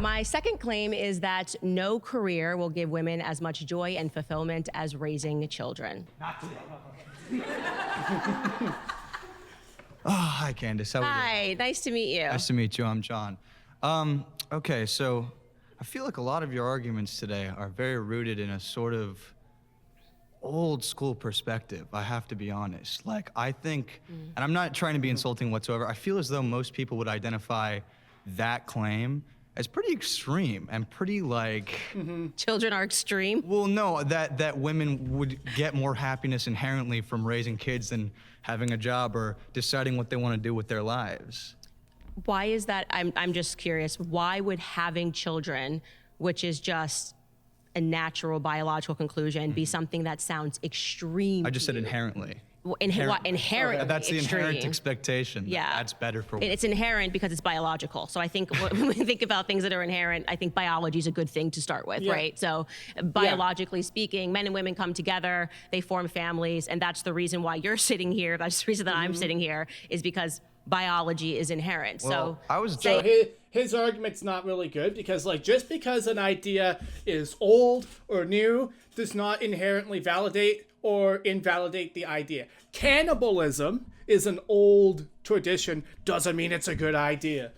My second claim is that no career will give women as much joy and fulfillment as raising children. Not today. Oh, hi, Candace. How are you? Hi, nice to meet you. Nice to meet you. I'm John. Okay, so I feel like a lot of your arguments today are very rooted in a sort of old school perspective, I have to be honest. Like, I think, and I'm not trying to be insulting whatsoever, I feel as though most people would identify that claim as pretty extreme and pretty like... Children are extreme? Well, no, that women would get more happiness inherently from raising kids than having a job or deciding what they want to do with their lives. Why is that? I'm just curious. Why would having children, which is just a natural biological conclusion, be something that sounds extreme? I just said inherently. Well, inherently That's the extreme. inherent expectation. Yeah. That's better for women. It's inherent because it's biological. So I think when we think about things that are inherent, I think biology is a good thing to start with, right? So biologically speaking, men and women come together, they form families, and that's the reason why you're sitting here. That's the reason that I'm sitting here, is because biology is inherent. Well, So his argument's not really good because, like, just because an idea is old or new does not inherently validate or invalidate the idea. Cannibalism is an old tradition, doesn't mean it's a good idea,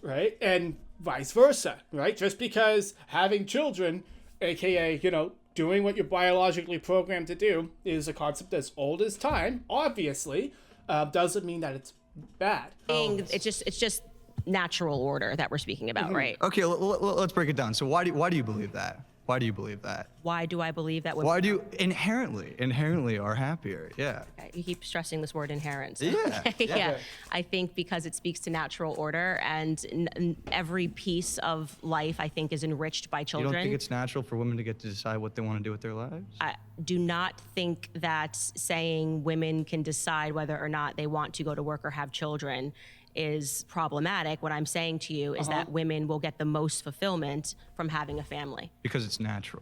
right? And vice versa, right? Just because having children, aka, you know, doing what you're biologically programmed to do, is a concept as old as time, obviously, doesn't mean that it's bad. It's just natural order that we're speaking about, right? Okay, let's break it down. So why do you believe that? Why do you believe that? Why do I believe that? Why do you inherently are happier? Yeah. You keep stressing this word inherent. So. Yeah. Yeah. I think because it speaks to natural order, and every piece of life, I think, is enriched by You children. don't think it's natural for women to get to decide what they want to do with their lives? I do not think that saying women can decide whether or not they want to go to work or have children is problematic. What I'm saying to you is that women will get the most fulfillment from having a family. Because it's natural.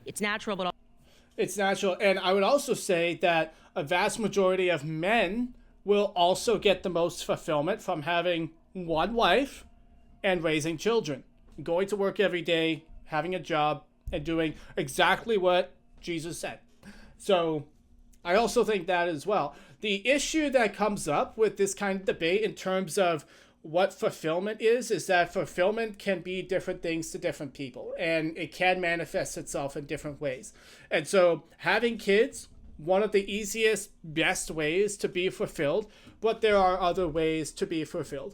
It's natural, but It's natural. And I would also say that a vast majority of men will also get the most fulfillment from having one wife and raising children. Going to work every day, having a job, and doing exactly what Jesus said. So I also think that as well. The issue that comes up with this kind of debate in terms of what fulfillment is that fulfillment can be different things to different people, and it can manifest itself in different ways. And so having kids, one of the easiest, best ways to be fulfilled, but there are other ways to be fulfilled.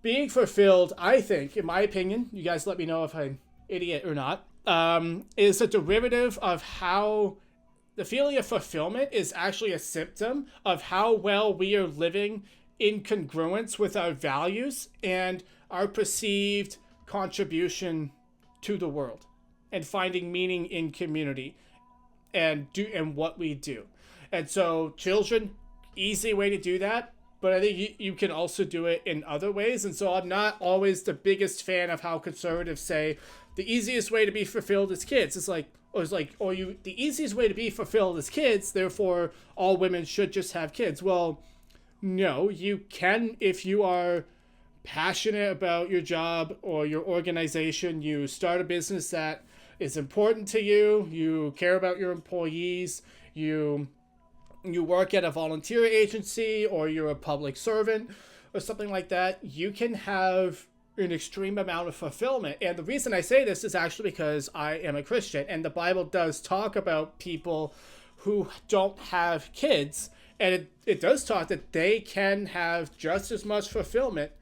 Being fulfilled, I think, in my opinion, you guys let me know if I'm an idiot or not, is a derivative of how the feeling of fulfillment is actually a symptom of how well we are living in congruence with our values and our perceived contribution to the world, and finding meaning in community and what we do. And so children, easy way to do that, but I think you can also do it in other ways. And so I'm not always the biggest fan of how conservatives say the easiest way to be fulfilled is kids. The easiest way to be fulfilled is kids, therefore all women should just have kids. Well, no, you can, if you are passionate about your job or your organization, you start a business that is important to you, you care about your employees, you work at a volunteer agency, or you're a public servant or something like that, you can have an extreme amount of fulfillment. And the reason I say this is actually because I am a Christian, and the Bible does talk about people who don't have kids, and it does talk that they can have just as much fulfillment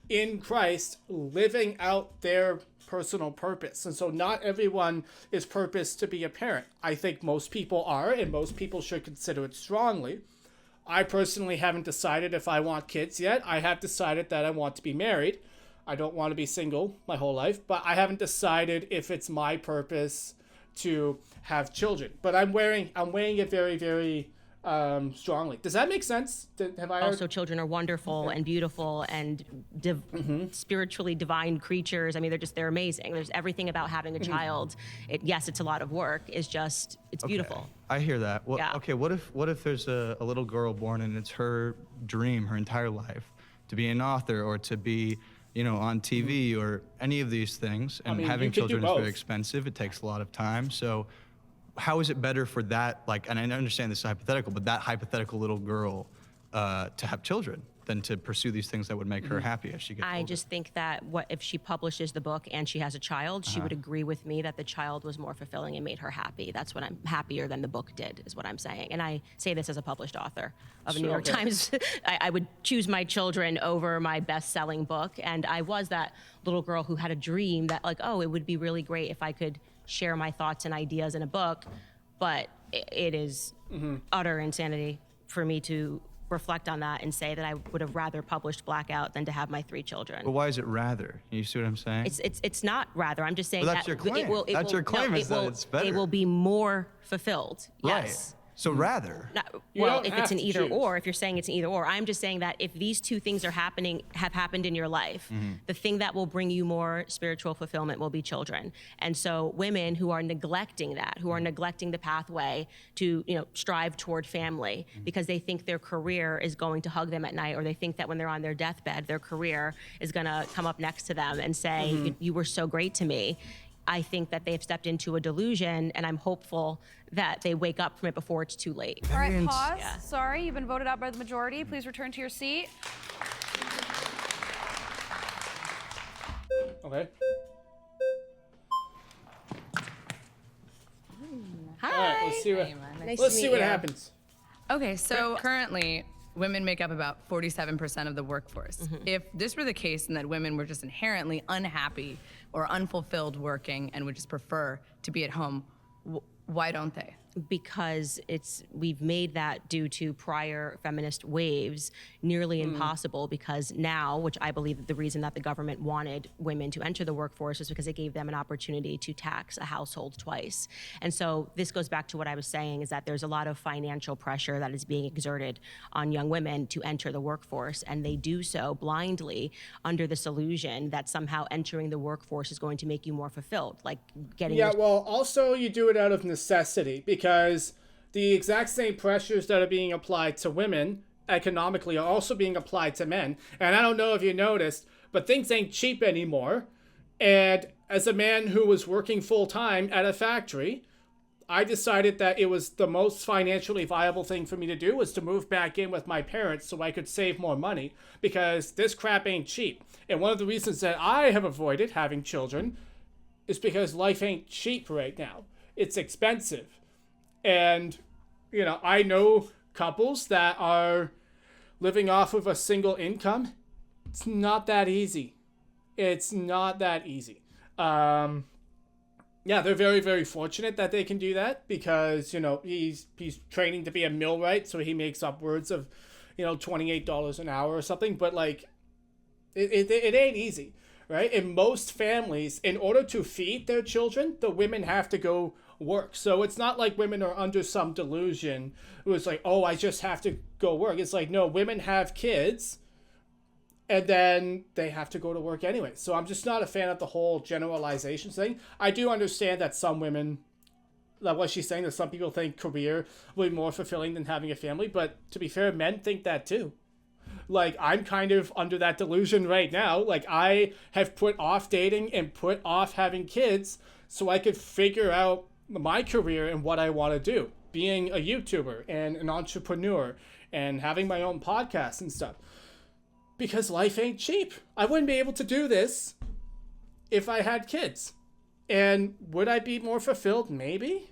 in Christ living out their personal purpose. And so not everyone is purposed to be a parent. I think most people are, and most people should consider it strongly. I personally haven't decided if I want kids yet. I have decided that I want to be married. I don't want to be single my whole life, but I haven't decided if it's my purpose to have children. But I'm weighing it very, very strongly. Does that make sense? Also, children are wonderful and beautiful and spiritually divine creatures. I mean, they're amazing. There's everything about having a child. Yes, it's a lot of work. It's beautiful. I hear that. Well, Yeah. Okay, what if there's a little girl born and it's her dream her entire life to be an author or to be on TV or any of these things. And mean, having you could do children is very both. expensive. It takes a lot of time. So how is it better for that, and I understand this is hypothetical, but that hypothetical little girl to have children than to pursue these things that would make her happy as she gets older? I just think that if she publishes the book and she has a child, she would agree with me that the child was more fulfilling and made her happy. That's what I'm happier than the book did, is what I'm saying. And I say this as a published author of a New York Times. I would choose my children over my best-selling book. And I was that little girl who had a dream that it would be really great if I could share my thoughts and ideas in a book. But it is utter insanity for me to reflect on that and say that I would have rather published Blackout than to have my 3 children. But why is it rather? You see what I'm saying? It's not rather. I'm just saying Well, that's that your claim. That's your claim, is that it's better. It will be more fulfilled. Yes. Right. So rather. Well, if have it's an to either choose. or, if you're saying it's an either or, I'm just saying that if these two things have happened in your life, the thing that will bring you more spiritual fulfillment will be children. And so women who are neglecting that, who are neglecting the pathway to, strive toward family because they think their career is going to hug them at night, or they think that when they're on their deathbed, their career is going to come up next to them and say, you were so great to me. I think that they've stepped into a delusion, and I'm hopeful that they wake up from it before it's too late. All right, pause. Sorry, you've been voted out by the majority. Please return to your seat. Okay. Hi. All right, let's see what, Nice let's to see meet what you. happens. Okay, so currently, women make up about 47% of the workforce. If this were the case and that women were just inherently unhappy or unfulfilled working and would just prefer to be at home, why don't they? Because we've made that, due to prior feminist waves, nearly impossible, because now, which I believe that the reason that the government wanted women to enter the workforce is because it gave them an opportunity to tax a household twice. And so this goes back to what I was saying, is that there's a lot of financial pressure that is being exerted on young women to enter the workforce, and they do so blindly under this illusion that somehow entering the workforce is going to make you more fulfilled, like getting Yeah, well, also you do it out of necessity, because the exact same pressures that are being applied to women economically are also being applied to men. And I don't know if you noticed, but things ain't cheap anymore. And as a man who was working full time at a factory, I decided that it was the most financially viable thing for me to do was to move back in with my parents so I could save more money, because this crap ain't cheap. And one of the reasons that I have avoided having children is because life ain't cheap right now. It's expensive. And, I know couples that are living off of a single income. It's not that easy. It's not that easy. Yeah, they're very, very fortunate that they can do that, because, he's training to be a millwright, so he makes upwards of, $28 an hour or something. But, it ain't easy, right? In most families, in order to feed their children, the women have to go work. So it's not like women are under some delusion. It was like, oh, I just have to go work. It's like, no, women have kids and then they have to go to work anyway. So I'm just not a fan of the whole generalization thing. I do understand that some women, like what she's saying, that some people think career will be more fulfilling than having a family. But to be fair, men think that too. I'm kind of under that delusion right now. I have put off dating and put off having kids so I could figure out my career and what I want to do, being a YouTuber and an entrepreneur and having my own podcast and stuff, because life ain't cheap. I wouldn't be able to do this if I had kids. And would I be more fulfilled? Maybe.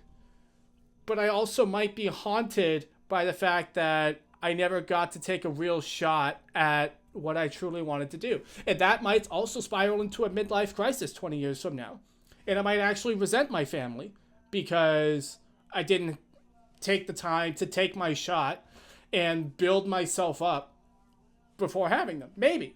But I also might be haunted by the fact that I never got to take a real shot at what I truly wanted to do. And that might also spiral into a midlife crisis 20 years from now. And I might actually resent my family because I didn't take the time to take my shot and build myself up before having them. Maybe.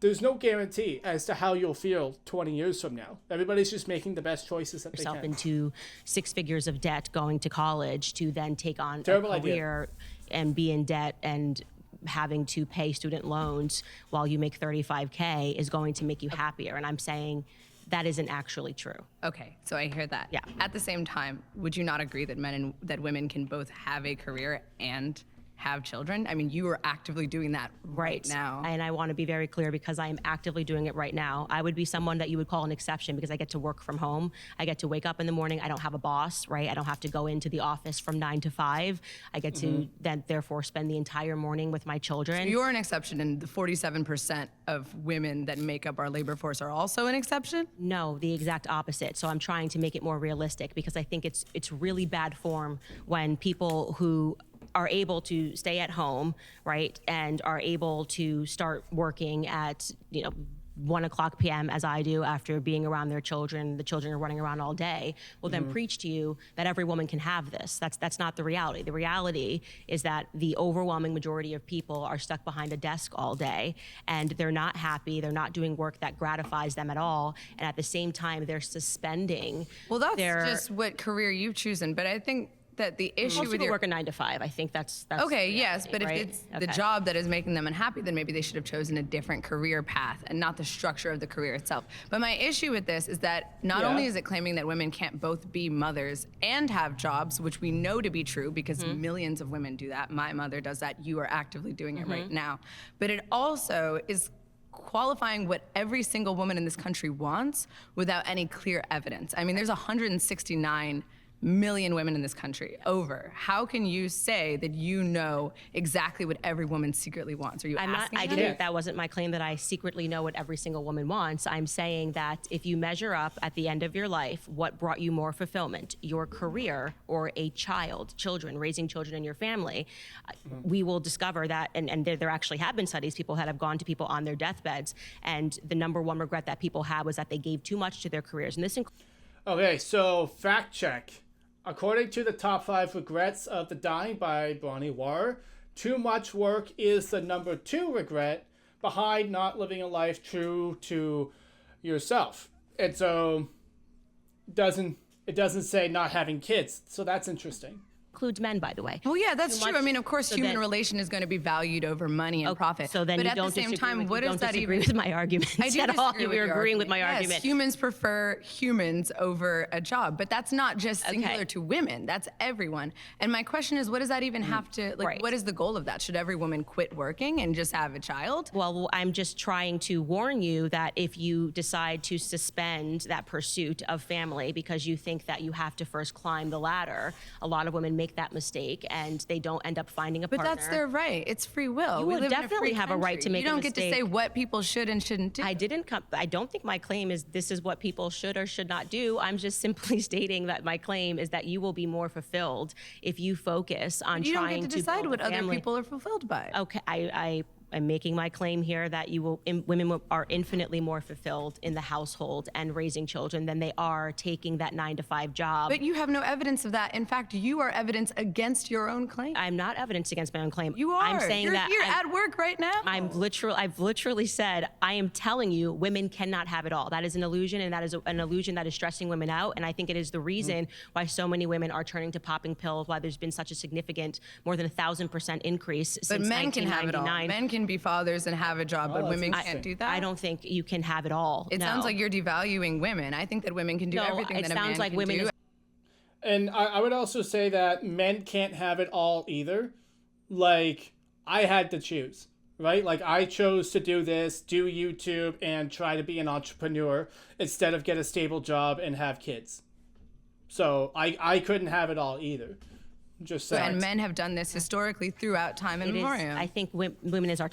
There's no guarantee as to how you'll feel 20 years from now. Everybody's just making the best choices that they yourself can. into 6 figures of debt going to college to then take on Terrible a idea. career and be in debt and having to pay student loans while you make $35K is going to make you happier. And I'm saying that isn't actually true. Okay, so I hear that. Yeah. At the same time, would you not agree that that women can both have a career and have children. I mean, you are actively doing that right now. And I want to be very clear because I am actively doing it right now. I would be someone that you would call an exception because I get to work from home. I get to wake up in the morning. I don't have a boss, right? I don't have to go into the office from 9 to 5. I get to then therefore spend the entire morning with my children. So you're an exception, and the 47% of women that make up our labor force are also an exception? No, the exact opposite. So I'm trying to make it more realistic because I think it's really bad form when people who are able to stay at home, right, and are able to start working at, 1:00 p.m. as I do after being around their children. The children are running around all day. Will then preach to you that every woman can have this. That's not the reality. The reality is that the overwhelming majority of people are stuck behind a desk all day, and they're not happy. They're not doing work that gratifies them at all, and at the same time, they're suspending. Well, that's just what career you've chosen, but I think that the issue Most with people your work a 9 to 5. I think that's okay, the yes, reality, but if right? it's the job that is making them unhappy, then maybe they should have chosen a different career path and not the structure of the career itself. But my issue with this is that not only is it claiming that women can't both be mothers and have jobs, which we know to be true because millions of women do that. My mother does that. You are actively doing it right now. But it also is qualifying what every single woman in this country wants without any clear evidence. I mean, there's 169 million women in this country. How can you say that you know exactly what every woman secretly wants? Are you asking I them? didn't. That wasn't my claim that I secretly know what every single woman wants. I'm saying that if you measure up at the end of your life, what brought you more fulfillment, your career or a children, raising children in your family, we will discover that, and there actually have been studies, people that have gone to people on their deathbeds, and the number one regret that people had was that they gave too much to their careers. And this Okay, so fact check. According to the top 5 regrets of the dying by Bronnie Ware, too much work is the number 2 regret behind not living a life true to yourself. And so it doesn't say not having kids. So that's interesting. includes men, by the way. Well, yeah, that's Too true. much, I mean, of course, so human then- relation is going to be valued over money and profit. So then but you at don't the same disagree time, with, what you does don't that disagree even? with my arguments I do at all. disagree with You're your agreeing with my Yes, argument. humans prefer humans over a job, but that's not just singular to women. That's everyone. And my question is, what does that even have to, like, Right. what is the goal of that? Should every woman quit working and just have a child? Well, I'm just trying to warn you that if you decide to suspend that pursuit of family because you think that you have to first climb the ladder, a lot of women make that mistake and they don't end up finding a But partner. that's their right. It's free will. You We would live in a definitely free have a right to country. make a You don't get to say mistake. what people should and shouldn't do. I don't think my claim is this is what people should or should not do. I'm just simply stating that my claim is that you will be more fulfilled if you focus on You don't trying get to decide build what a other family. people are fulfilled by. Okay, I'm making my claim here that women are infinitely more fulfilled in the household and raising children than they are taking that 9-to-5 job. But you have no evidence of that. In fact, you are evidence against your own claim. I'm not evidence against my own claim. You are. I'm saying You're that here at work right now. I've literally said, I am telling you, women cannot have it all. That is an illusion, and that is an illusion that is stressing women out. And I think it is the reason why so many women are turning to popping pills, why there's been such a significant, more than 1,000% increase But since men can have it all. 1999. Men can be fathers and have a job, but that's women interesting. can't do that. I don't think you can have it all. It no. sounds like you're devaluing women. I think that women can do No, everything it that a sounds man like can women do. is- And I would also say that men can't have it all either. Like, I had to choose, right? Like, I chose to do this, do YouTube, and try to be an entrepreneur instead of get a stable job and have kids. So I couldn't have it all either. Just saying. And men have done this historically throughout time It is, immemorial. I think women is our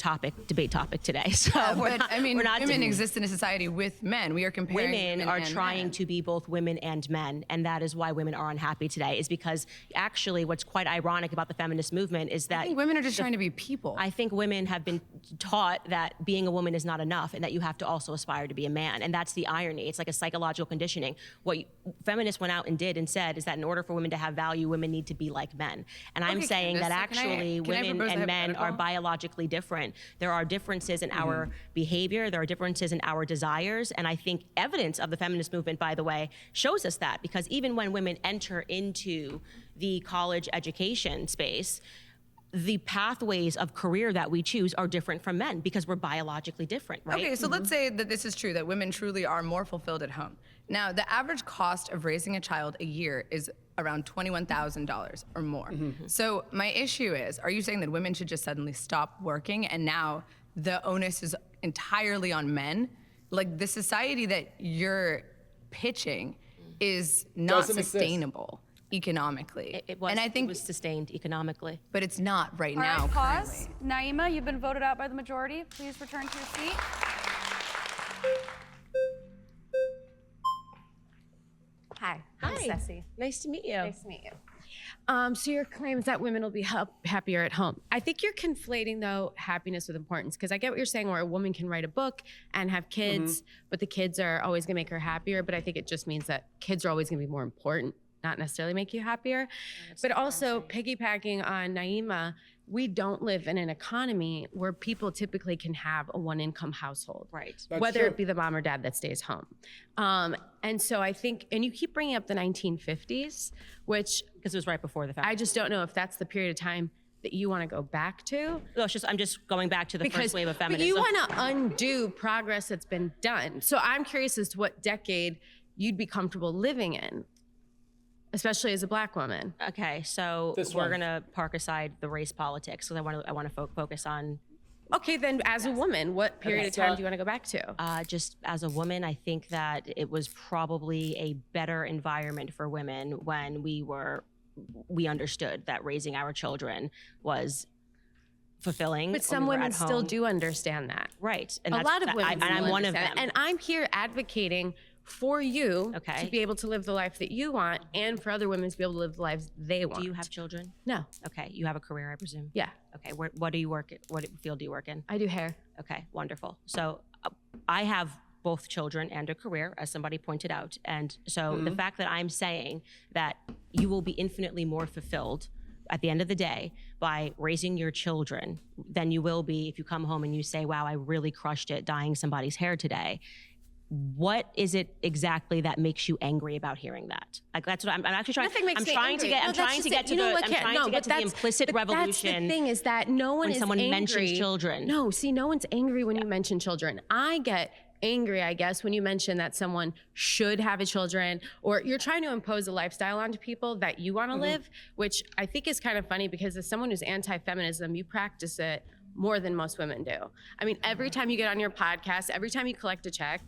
debate topic today. So we're But not, I mean, we're not women doing- exist in a society with men. We are comparing Women are and trying men. to be both women and men, and that is why women are unhappy today. Is because actually, what's quite ironic about the feminist movement is that I think women are just trying to be people. I think women have been taught that being a woman is not enough, and that you have to also aspire to be a man, and that's the irony. It's like a psychological conditioning. What feminists went out and did and said is that in order for women to have value, women need to be like men. And I'm Okay, saying Candace, that so can I actually women propose a and men are hypothetical? biologically different. There are differences in our behavior. There are differences in our desires. And I think evidence of the feminist movement, by the way, shows us that, because even when women enter into the college education space, the pathways of career that we choose are different from men because we're biologically different, right? Okay, so let's say that this is true, that women truly are more fulfilled at home. Now, the average cost of raising a child a year is around $21,000 or more. So my issue is, are you saying that women should just suddenly stop working and now the onus is entirely on men? Like, the society that you're pitching is not Doesn't exist. sustainable economically. It was, and I think, it was sustained economically. but it's not right All now. right, pause. currently. Naima, you've been voted out by the majority. Please return to your seat. Hi, I'm Hi. Ceci. Nice to meet you. Nice to meet you. So your claim is that women will be happier at home. I think you're conflating, though, happiness with importance, because I get what you're saying, where a woman can write a book and have kids, but the kids are always going to make her happier. But I think it just means that kids are always going to be more important, not necessarily make you happier. But also, piggybacking on Naima, we don't live in an economy where people typically can have a one-income household. Right. That's whether true. it be the mom or dad that stays home. And so I think, and you keep bringing up the 1950s, which Because it was right before the fact. I just don't know if that's the period of time that you want to go back to. No, it's just, I'm just going back to the first wave of But feminism. you want to undo progress that's been done. So I'm curious as to what decade you'd be comfortable living in, especially as a Black woman. Okay, so This we're one. gonna park aside the race politics because I want to focus on Okay, then as a woman, what period of time do you want to go back to? just as a woman. I think that it was probably a better environment for women when we understood that raising our children was fulfilling. But when some we were women at still home. do understand that. Right, and A that's- lot of women and do I'm one of understand them. that. And I'm here advocating for you Okay. to be able to live the life that you want and for other women to be able to live the lives they want. Do you have children? No. Okay, you have a career, I presume. Yeah, Okay, what do you work? What field do you work in? I do hair. Okay, wonderful. So I have both children and a career, as somebody pointed out. And so the fact that I'm saying that you will be infinitely more fulfilled at the end of the day by raising your children than you will be if you come home and you say, wow, I really crushed it dyeing somebody's hair today. What is it exactly that makes you angry about hearing that? Like, that's what I'm actually trying. Nothing makes I'm me trying angry. to get. No, I'm that's trying just to it. get to You know the. what, I'm Kat? trying No, to get but to the that's- implicit but revolution. That's the thing is that no one when is someone angry. mentions children. No, see, no one's angry when you mention children. I get angry, I guess, when you mention that someone should have a children, or you're trying to impose a lifestyle onto people that you want to live, which I think is kind of funny because as someone who's anti-feminism, you practice it more than most women do. I mean, every time you get on your podcast, every time you collect a check,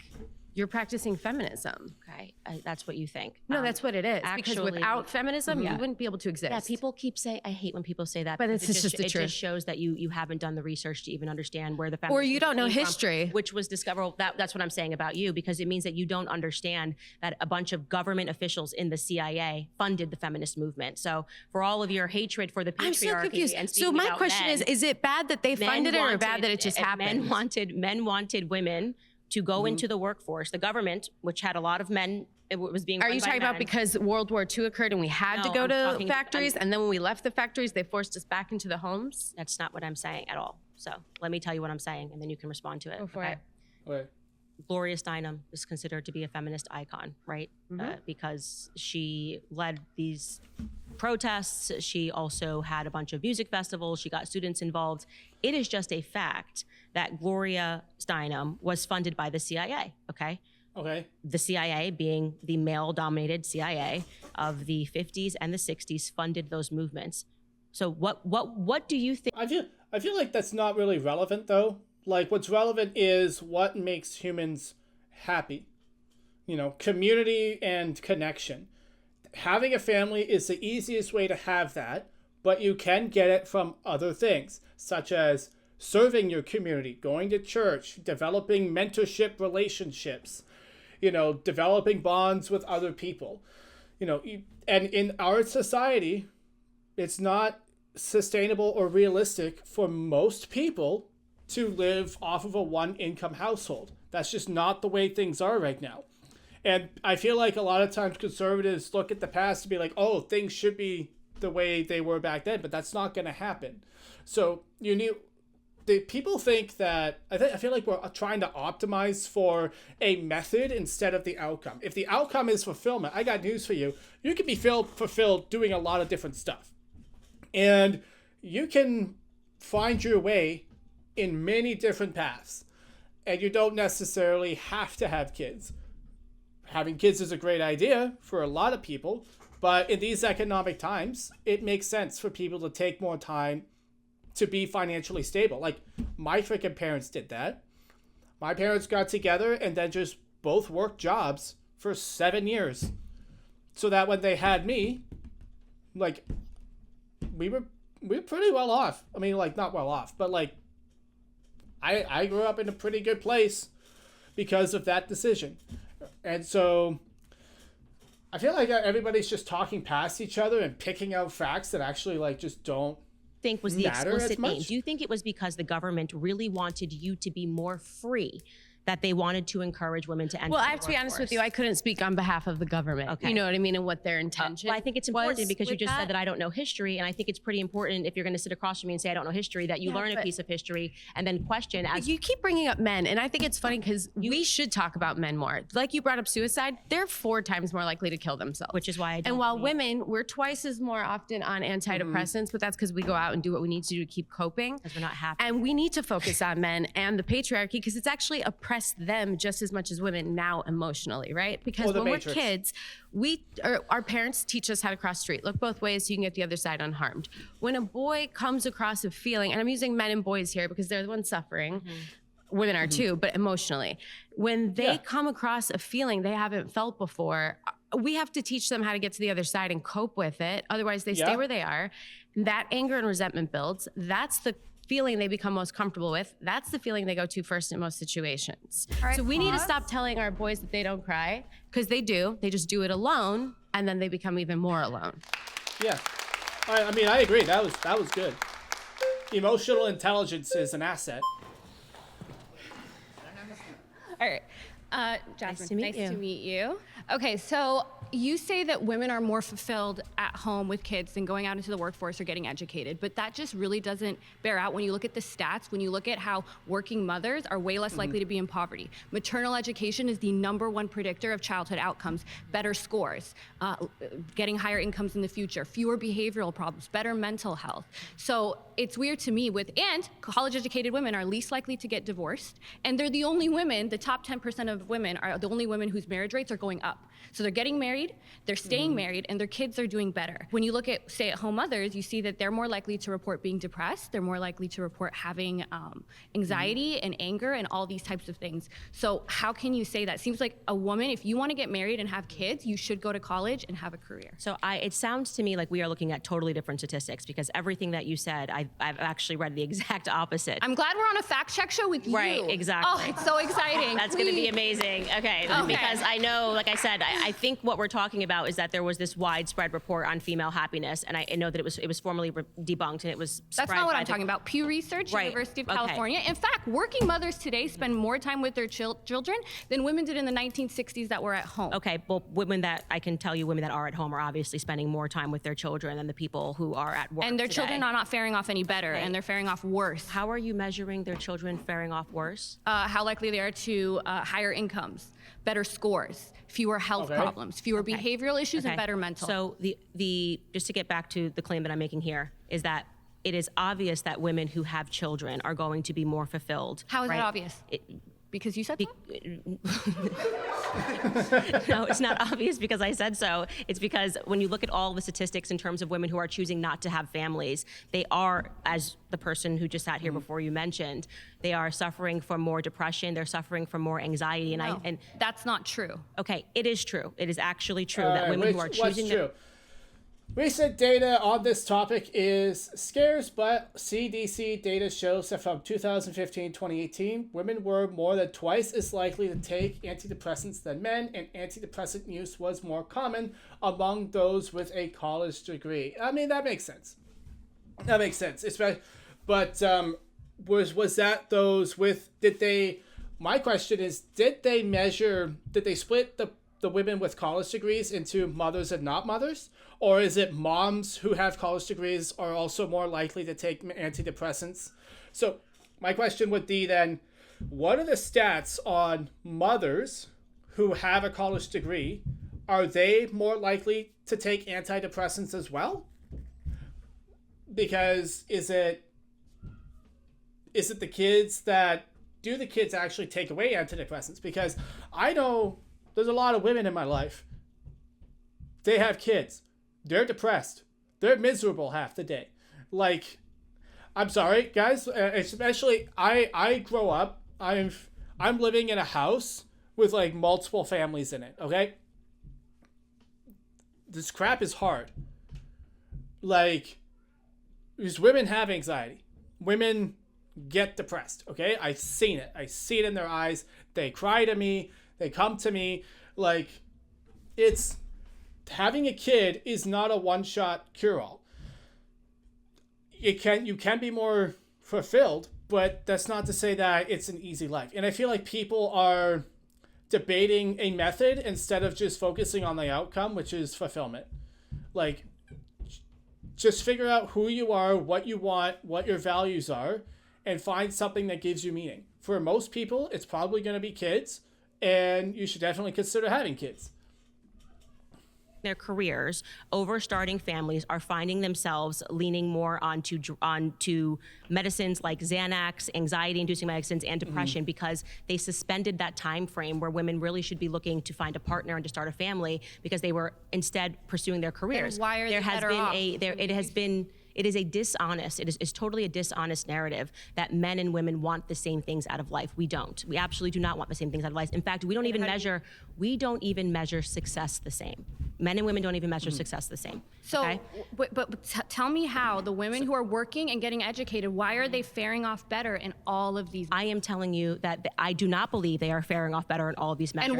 you're practicing feminism. Okay, that's what you think. No, that's what it is. Because actually- without feminism, you wouldn't be able to exist. Yeah, people keep saying. I hate when people say that. But because it's just the it truth. just shows that you haven't done the research to even understand where the Or feminism you don't know came from, history. which was discovered. That's what I'm saying about you, because it means that you don't understand that a bunch of government officials in the CIA funded the feminist movement. So for all of your hatred for the patriarchy, I'm so confused. and So speaking my about question men, is it bad that they men funded it or bad wanted- that it just happened? Men wanted women to go into the workforce. The government, which had a lot of men, it was being. Are run you by talking about men. because World War II occurred and we had to No, go I'm to talking- factories, and then when we left the factories, they forced us back into the homes? That's not what I'm saying at all. So let me tell you what I'm saying, and then you can respond to it. Go for it. Right. Gloria Steinem is considered to be a feminist icon, right? Because she led these protests. She also had a bunch of music festivals. She got students involved. It is just a fact that Gloria Steinem was funded by the CIA, okay? Okay. The CIA, being the male-dominated CIA of the 50s and the 60s, funded those movements. So what do you think? I feel like that's not really relevant though. Like what's relevant is what makes humans happy. You know, community and connection. Having a family is the easiest way to have that, but you can get it from other things, such as serving your community, going to church, developing mentorship relationships, you know, developing bonds with other people. You know, and in our society, it's not sustainable or realistic for most people to live off of a one-income household. That's just not the way things are right now. And I feel like a lot of times conservatives look at the past to be like, oh, things should be the way they were back then, but that's not going to happen. So you need... people think that... I feel like we're trying to optimize for a method instead of the outcome. If the outcome is fulfillment, I got news for you. You can be fulfilled doing a lot of different stuff. And you can find your way in many different paths, and you don't necessarily have to have kids. Having kids is a great idea for a lot of people, but in these economic times, it makes sense for people to take more time to be financially stable. Like, my freaking parents did that. My parents got together and then just both worked jobs for 7 years, so that when they had me, like, we were pretty well off. I mean, like, not well off, but like, I grew up in a pretty good place because of that decision. And so I feel like everybody's just talking past each other and picking out facts that actually, like, just don't think was the matter as explicit much. aim. Do you think it was because the government really wanted you to be more free, that they wanted to encourage women to enter Well, the I have to be honest with you, workforce? I couldn't speak on behalf of the government. Okay. You know what I mean? And what their intention Well, I think it's important was because you with just said that I don't know history, and I think it's pretty important if you're going to sit across from me and say I don't know history, that you Yeah, learn a but- piece of history and then question as You keep bringing up men, and I think it's funny because we should talk about men more. Like you brought up suicide, they're 4 times more likely to kill themselves. which is why I don't And while believe- women, we're twice as more often on antidepressants, but that's because we go out and do what we need to do to keep coping. because we're not happy. And we need to focus on men and the patriarchy because it's actually oppressed them just as much as women now emotionally, right? Because Or the when Matrix. we're kids, our parents teach us how to cross the street. Look both ways so you can get the other side unharmed. When a boy comes across a feeling, and I'm using men and boys here because they're the ones suffering, women are too, but emotionally. When they come across a feeling they haven't felt before, we have to teach them how to get to the other side and cope with it. Otherwise, they stay where they are. That anger and resentment builds. That's the feeling they become most comfortable with. That's the feeling they go to first in most situations. right, So we need to pause. stop telling our boys that they don't cry because they do. They just do it alone, and then they become even more alone. Yeah, I mean, I agree. That was good. Emotional intelligence is an asset. All right. Jasmine, to meet you. to meet you. Okay, so you say that women are more fulfilled at home with kids than going out into the workforce or getting educated, but that just really doesn't bear out when you look at the stats, when you look at how working mothers are way less likely to be in poverty. Maternal education is the #1 predictor of childhood outcomes, better scores, getting higher incomes in the future, fewer behavioral problems, better mental health. So it's weird to me and college educated women are least likely to get divorced, and they're the only women, the top 10% of women are the only women whose marriage rates are going up. So they're getting married, they're staying married, and their kids are doing better. When you look at stay-at-home mothers, you see that they're more likely to report being depressed, they're more likely to report having anxiety and anger and all these types of things. So how can you say that? Seems like a woman, if you want to get married and have kids, you should go to college and have a career. So it sounds to me like we are looking at totally different statistics, because everything that you said, I've actually read the exact opposite. I'm glad we're on a fact check show with you. Right, exactly. Oh, it's so exciting. That's going to be amazing. Okay, because I know, like I said, I think what we're talking about is that there was this widespread report on female happiness, and I know that it was formally debunked, and it was. That's not what I'm talking about. Pew Research, Right, University of okay. California. In fact, working mothers today spend more time with their children than women did in the 1960s that were at home. Okay, well, women that are at home are obviously spending more time with their children than the people who are at work. And their today. children are not faring off any better, Right. and they're faring off worse. How are you measuring their children faring off worse? How likely they are to higher incomes, better scores, fewer health problems, fewer behavioral issues, and better mental. So the just to get back to the claim that I'm making here is that it is obvious that women who have children are going to be more fulfilled. How is right? that obvious? Because you said so? No, it's not obvious because I said so. It's because when you look at all the statistics in terms of women who are choosing not to have families, they are, as the person who just sat here before you mentioned, they are suffering from more depression. They're suffering from more anxiety. No, that's not true. Okay, it is true. It is actually true that women who are choosing what's true? Recent data on this topic is scarce, but CDC data shows that from 2015-2018, women were more than twice as likely to take antidepressants than men, and antidepressant use was more common among those with a college degree. I mean, that makes sense. That makes sense. But was that those with, my question is, did they split the women with college degrees into mothers and not mothers? Or is it moms who have college degrees are also more likely to take antidepressants? So my question would be then, what are the stats on mothers who have a college degree? Are they more likely to take antidepressants as well? because is it the kids that do the kids actually take away antidepressants? Because I know there's a lot of women in my life. They have kids. They're depressed. They're miserable half the day. Like, I'm sorry, guys. Especially, I grow up. I'm living in a house with like multiple families in it. Okay. This crap is hard. Like, these women have anxiety. Women get depressed. Okay, I've seen it. I see it in their eyes. They cry to me. They come to me. Like, it's having a kid is not a one-shot cure-all. You can be more fulfilled, but that's not to say that it's an easy life. And I feel like people are debating a method instead of just focusing on the outcome, which is fulfillment. Like, just figure out who you are, what you want, what your values are, and find something that gives you meaning. For most people, it's probably going to be kids, and you should definitely consider having kids. Their careers over starting families are finding themselves leaning more onto medicines like Xanax, anxiety-inducing medicines, and depression because they suspended that time frame where women really should be looking to find a partner and to start a family because they were instead pursuing their careers. And why are they better off? It is a dishonest, it is totally a dishonest narrative that men and women want the same things out of life. We don't. We absolutely do not want the same things out of life. In fact, we don't even measure success the same. Men and women don't even measure success the same. So, okay? but tell me how the women who are working and getting educated, why are they faring off better in all of these? I am telling you that I do not believe they are faring off better in all of these measures.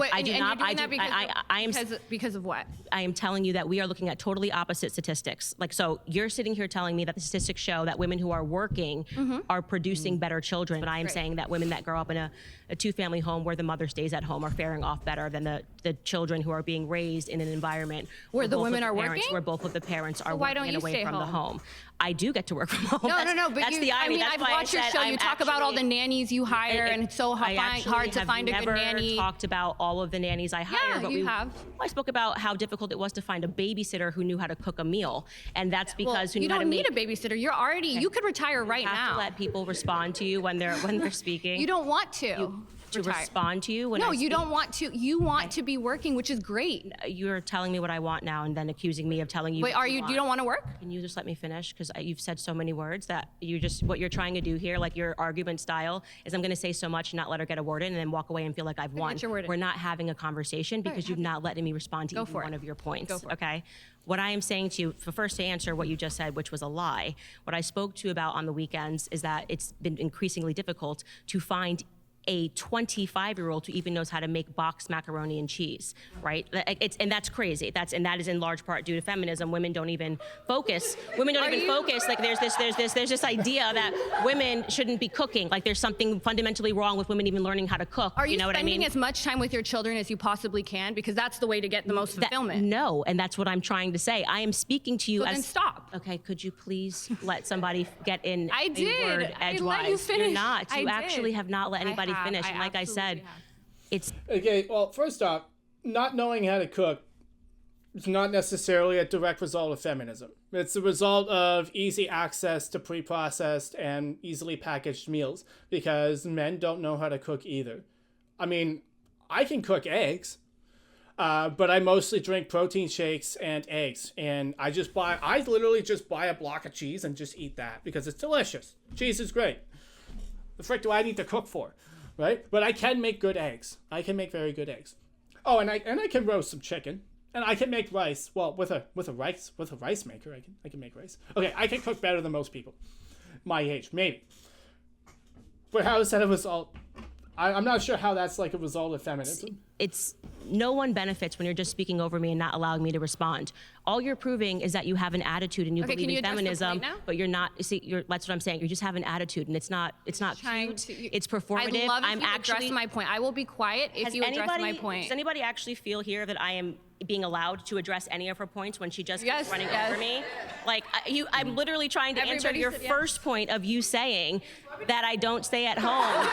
Because of what? I am telling you that we are looking at totally opposite statistics. Like, so you're sitting here telling me that the statistics show that women who are working are producing better children, but I am saying that women that grow up in a two-family home where the mother stays at home are faring off better than the children who are being raised in an environment where the women are working, where both of the parents are why don't working you away stay from the home? home. I do get to work from home. No, but that's the irony. I've watched your show. You talk about all the nannies you hire, and it's so hard to find a good nanny. I never talked about all of the nannies I hire. Yeah, you have. I spoke about how difficult it was to find a babysitter who knew how to cook a meal, and that's because you don't need a babysitter. You're already. You could retire right now. You have now. to let people respond to you when they're speaking. You don't want to. To respond to you when you don't want to. You want to be working, which is great. You're telling me what I want now and then accusing me of telling you. Wait, you don't want to work? Can you just let me finish? Because you've said so many words that what you're trying to do here, like your argument style, is I'm going to say so much and not let her get a word in and then walk away and feel like I've won. We're not having a conversation because you've not letting me respond to even one of your points. Go for it. Okay. What I am saying to you, first to answer what you just said, which was a lie, what I spoke to you about on the weekends is that it's been increasingly difficult to find a 25-year-old who even knows how to make boxed macaroni and cheese, right? And that's crazy. That is in large part due to feminism. Women don't even focus. Like there's this idea that women shouldn't be cooking. Like there's something fundamentally wrong with women even learning how to cook. Are you know what I mean? spending as much time with your children as you possibly can? Because that's the way to get the most fulfillment. No, and that's what I'm trying to say. I am speaking to you then stop. Okay, could you please let somebody get in I did. a word edgewise? I let you finish. You're not. You I actually did. have not let anybody finish. And like I said, it's okay. Well, first off, not knowing how to cook is not necessarily a direct result of feminism. It's a result of easy access to pre-processed and easily packaged meals because men don't know how to cook either. I mean, I can cook eggs, but I mostly drink protein shakes and eggs, and I literally just buy a block of cheese and just eat that because it's delicious. Cheese is great. The frick do I need to cook for? Right? But I can make good eggs. I can make very good eggs. Oh, and I can roast some chicken. And I can make rice. Well, with a rice maker, I can make rice. Okay, I can cook better than most people my age, maybe. But how is that a result? I'm not sure how that's like a result of feminism. It's no one benefits when you're just speaking over me and not allowing me to respond. All you're proving is that you have an attitude and you believe in feminism, but you're not. That's what I'm saying. You just have an attitude, and it's not cute. It's performative. I'd love if you address my point. I will be quiet if you address my point. Does anybody actually feel here that I am being allowed to address any of her points when she just keeps running over me? Like I'm literally trying to answer your first point of you saying that I don't stay at home.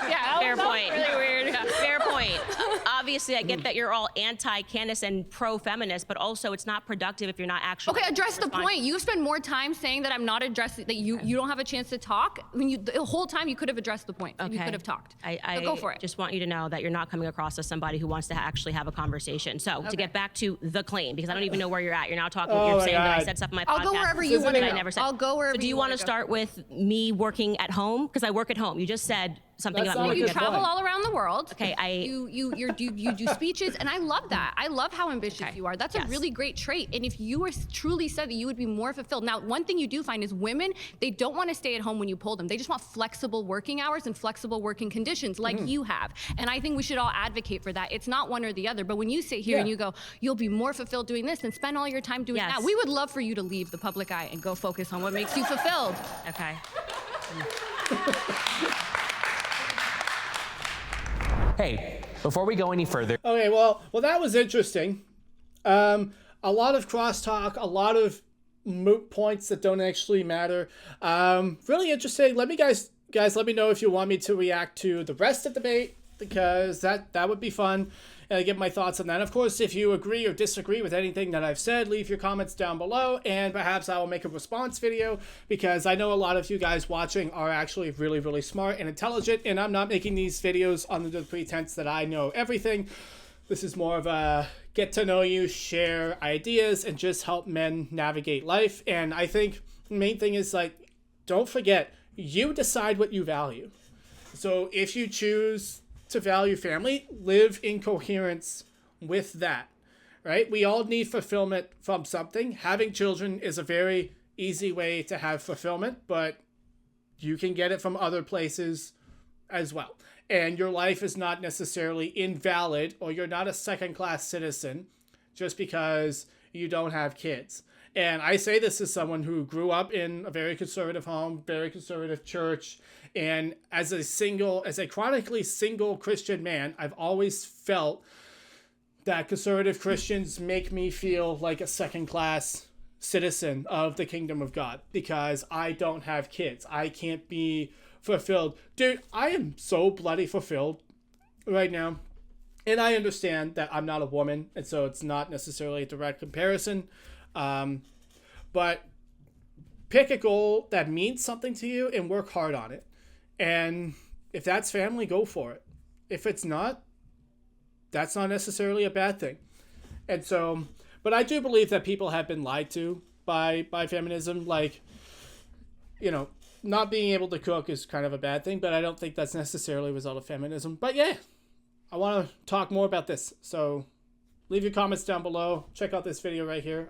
Yeah, Fair that was point. really weird. Yeah. Fair point. Obviously, I get that you're all anti-Candace and pro-feminist, but also it's not productive if you're not actually. Okay, address the point. You spend more time saying that I'm not addressing, that you don't have a chance to talk. When the whole time you could have addressed the point. Okay. You could have talked. I So go for it. just want you to know that you're not coming across as somebody who wants to actually have a conversation. So to get back to the claim, because I don't even know where you're at. You're now talking. Oh you're my saying that I God. said stuff in my podcast. I'll go wherever you want to that go. I never said. I'll go wherever So do you want to start with me working at home? Because I work at home. You just said something That's about not me a You working good at home. travel point. all around the world. Okay, you do speeches, and I love that. I love how ambitious Okay. you are. That's Yes. a really great trait. And if you were truly said that, you would be more fulfilled. Now, one thing you do find is women, they don't want to stay at home when you pull them. They just want flexible working hours and flexible working conditions like you have. And I think we should all advocate for that. It's not one or the other. But when you sit here and you go, you'll be more fulfilled doing this and spend all your time doing Yes. that, we would love for you to leave the public eye and go focus on what makes you fulfilled. Okay. Hey, before we go any further, Okay, well, that was interesting. A lot of crosstalk, a lot of moot points that don't actually matter. Really interesting. Let me guys, let me know if you want me to react to the rest of the debate, because that would be fun. And I give my thoughts on that. Of course, if you agree or disagree with anything that I've said, leave your comments down below, and perhaps I will make a response video, because I know a lot of you guys watching are actually really, really smart and intelligent, and I'm not making these videos under the pretense that I know everything. This is more of a get to know you, share ideas, and just help men navigate life. And I think the main thing is, like, don't forget, you decide what you value. So if you choose to value family, live in coherence with that, right? We all need fulfillment from something. Having children is a very easy way to have fulfillment, but you can get it from other places as well. And your life is not necessarily invalid, or you're not a second-class citizen just because you don't have kids. And I say this as someone who grew up in a very conservative home, very conservative church, and as a chronically single Christian man, I've always felt that conservative Christians make me feel like a second-class citizen of the kingdom of God, because I don't have kids. I can't be fulfilled. Dude, I am so bloody fulfilled right now. And I understand that I'm not a woman, and so it's not necessarily a direct comparison. But pick a goal that means something to you and work hard on it. And if that's family, go for it. If it's not, that's not necessarily a bad thing. And so, but I do believe that people have been lied to by feminism. Like, you know, not being able to cook is kind of a bad thing, but I don't think that's necessarily a result of feminism. But yeah, I want to talk more about this. So leave your comments down below. Check out this video right here.